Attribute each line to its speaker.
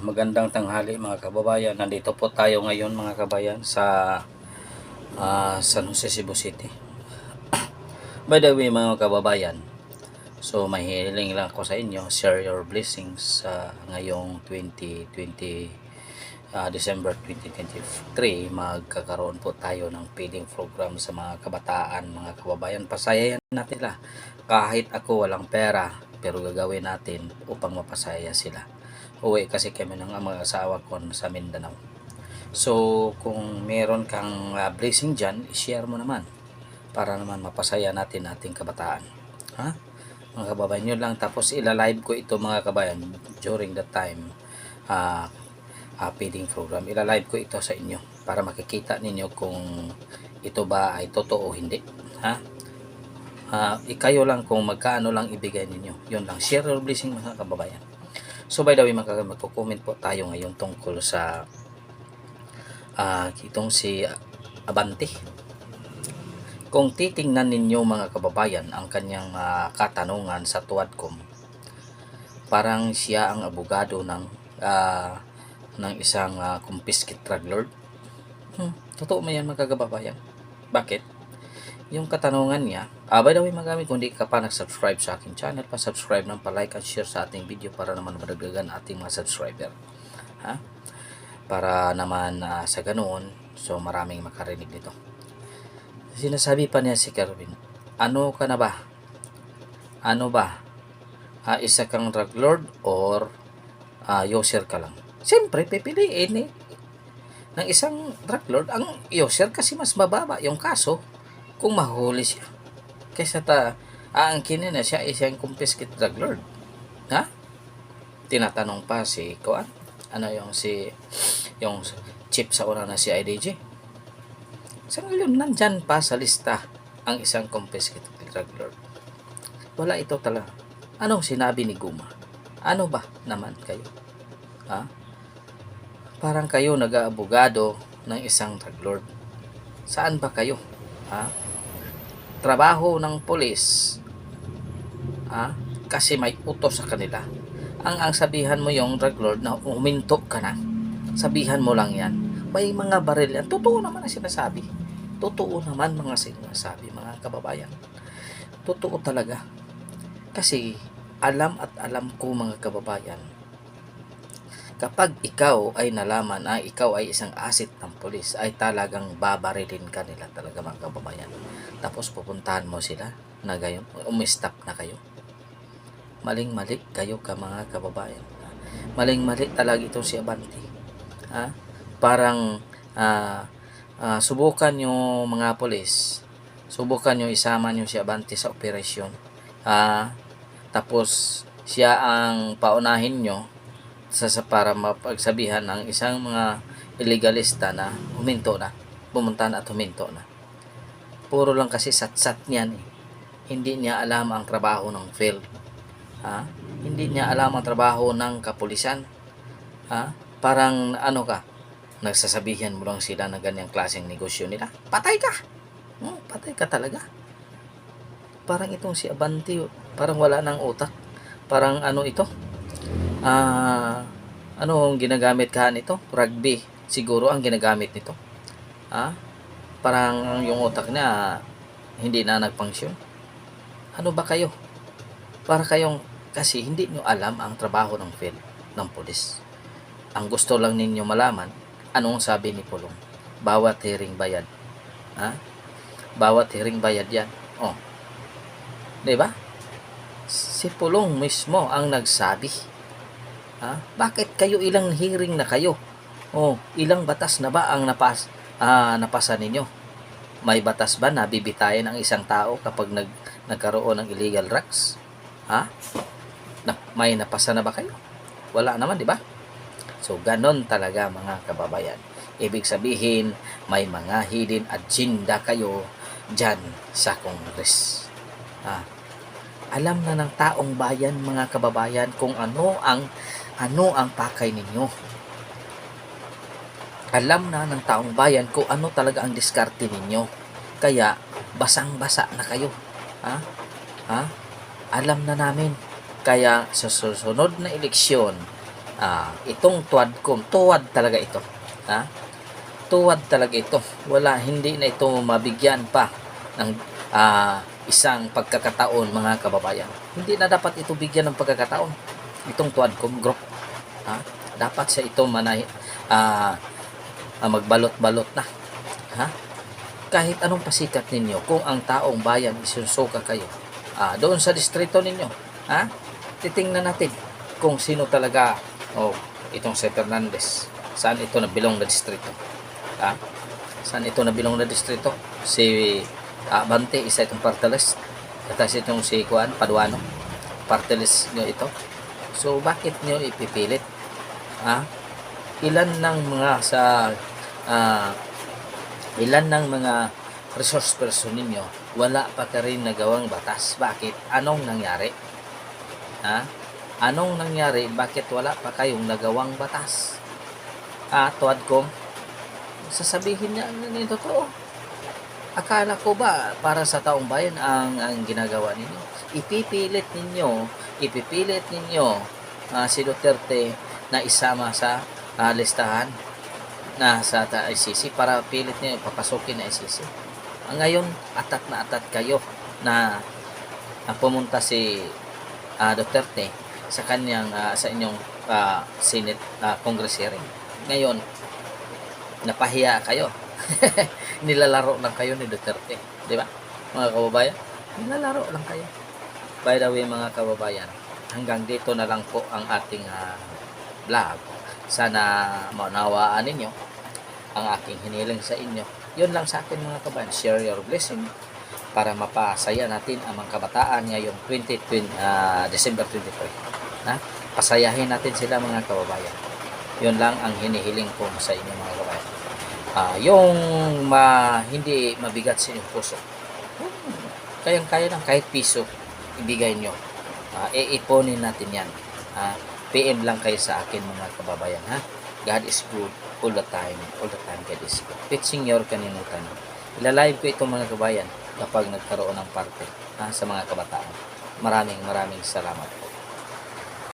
Speaker 1: magandang tanghali mga kababayan. Nandito po tayo ngayon mga kabayan sa San Jose, Cebu City. By the way mga kababayan, so mahiling lang ako sa inyo, share your blessings sa ngayong 2020 December 2023. Magkakaroon po tayo ng feeding program sa mga kabataan, mga kababayan. Pasayayan natin sila. Kahit ako walang pera, pero gagawin natin upang mapasaya sila. Uwi kasi kami ng mga asawa ko sa Mindanao. So, kung meron kang blessing dyan, i-share mo naman para naman mapasaya natin ating kabataan. Ha? Mga kababayan, yun lang. Tapos ila-live ko ito mga kabayan during the time feeding program. Ila-live ko ito sa inyo para makikita ninyo kung ito ba ay totoo o hindi. Ha? Ikayo lang kung magkano lang ibigay ninyo. Yun lang. Share your blessing mga kababayan. So by the way, magko-comment po tayo ngayon tungkol sa itong si Abante. Kung titingnan ninyo mga kababayan ang kanyang katanungan sa Tuadcom, parang siya ang abogado ng isang confiscate drug lord. Totoo mo yan mga kababayan? Bakit? Yung katanungan niya, by the way magamit, kung di ka pa nag-subscribe sa aking channel, pa-subscribe ng pa-like at share sa ating video para naman madagdagan ating mga subscriber. Ha? Para naman sa ganoon, so maraming makarinig nito. Sinasabi pa niya si Kerwin, ano ka na ba? Ano ba? Isa kang drug lord or user ka lang? Siyempre, pipiliin ng isang drug lord ang user kasi mas mababa yung kaso kung mahuli siya kaysa aangkinin na siya isang confiscate drug lord. Ha? Tinatanong pa si Kuan, ano yung chief sa una na si IDG. Sa ngayon nandyan pa sa lista ang isang confiscate drug lord. Wala ito talaga. Anong sinabi ni Guma? Ano ba naman kayo? Ha? Parang kayo nag-aabogado ng isang drug lord. Saan ba kayo? Ha? Trabaho ng pulis, kasi may utos sa kanila. Ang sabihan mo yung drug lord na uminto ka na, sabihan mo lang yan, may mga baril yan. Totoo naman ang sinasabi. Totoo naman mga sinasabi mga kababayan. Totoo talaga. Kasi alam at alam ko mga kababayan, kapag ikaw ay nalaman ikaw ay isang asset ng pulis, ay talagang babarilin ka nila talaga mga kababayan. Tapos pupuntahan mo sila na gayon, umistop na kayo. Maling-mali kayo ka mga kababayan. Maling-mali talaga itong si Abante. Parang subukan yung mga pulis, subukan yung isama nyo si Abante sa operasyon. Tapos siya ang paunahin nyo para mapagsabihan ng isang mga illegalista na huminto na, pumunta na at huminto na. Puro lang kasi sat-sat niyan. Hindi niya alam ang trabaho ng field. Hindi niya alam ang trabaho ng kapulisan. Parang ano ka, nagsasabihan mo lang sila na ganyang klaseng negosyo nila. Patay ka! Patay ka talaga. Parang itong si Abante, parang wala nang utak. Parang ano ito? Anong ginagamit ka nito? Rugby siguro ang ginagamit nito. Parang yung utak niya hindi na nagfunction. Ano ba kayo? Para kayong, kasi hindi nyo alam ang trabaho ng field ng pulis. Ang gusto lang ninyo malaman, anong sabi ni Pulong? Bawat hearing bayad. Bawat hearing bayad yan. Diba? Si Pulong mismo ang nagsabi. Bakit kayo ilang hearing na kayo? Ilang batas na ba ang napasa ninyo? May batas ba na bibitayin ang isang tao kapag nagkaroon ng illegal drugs? May napasa na ba kayo? Wala naman, di ba? So, ganon talaga mga kababayan. Ibig sabihin, may mga hidden agenda kayo dyan sa Congress. Alam na ng taong bayan mga kababayan kung ano ang pakay ninyo. Alam na ng taong bayan kung ano talaga ang diskarte ninyo. Kaya basang-basa na kayo. Alam na namin. Kaya sa susunod na eleksyon, itong Tuadcom, tuwad talaga ito. Tuwad talaga ito. Hindi na ito mabigyan pa ng isang pagkakataon, mga kababayan. Hindi na dapat ito bigyan ng pagkakataon. Itong Tuadcom group. Dapat siya ito magbalot-balot na. Kahit anong pasikat ninyo, kung ang taong bayan isusuka kayo, doon sa distrito ninyo, titingnan natin kung sino talaga, itong si Fernandez, saan ito nabilong na distrito. Saan ito nabilong na distrito? Si Bante, isa itong parteles. Tapos itong si Paduano, parteles nyo ito. So, bakit nyo ipipilit? Ilan ng mga resource person ninyo wala pa ka rin nagawang batas. Bakit? Anong nangyari? Anong nangyari? Bakit wala pa kayong nagawang batas? Tuadcom, sasabihin niya ang totoo. Akala ko ba para sa taong bayan ang ginagawa ninyo? Ipipilit ninyo si Duterte na isama sa listahan na sa ICC para pilit niyo papasukin na ICC. Ngayon, atat na atat kayo na pumunta si Duterte sa kanyang sa inyong Senate Congress hearing. Ngayon, napahiya kayo. Nilalaro lang kayo ni Duterte, di ba? Mga kababayan, nilalaro lang kayo. By the way, mga kababayan, hanggang dito na lang po ang ating vlog. Sana maunawaan ninyo ang aking hiniling sa inyo. Yun lang sa akin, mga kababayan. Share your blessing para mapasaya natin ang mga kabataan ngayong December 23. Pasayahin natin sila, mga kababayan. Yun lang ang hinihiling ko sa inyo, mga kababayan. Yung hindi mabigat sa inyong puso, kayang-kaya lang, kahit piso ibigay nyo, iiponin natin yan. PM lang kayo sa akin, mga kababayan. God is good all the time God is good. Pitching your kanimutan. Ilalive ko ito, mga kababayan, kapag nagkaroon ng parte sa mga kabataan. Maraming salamat.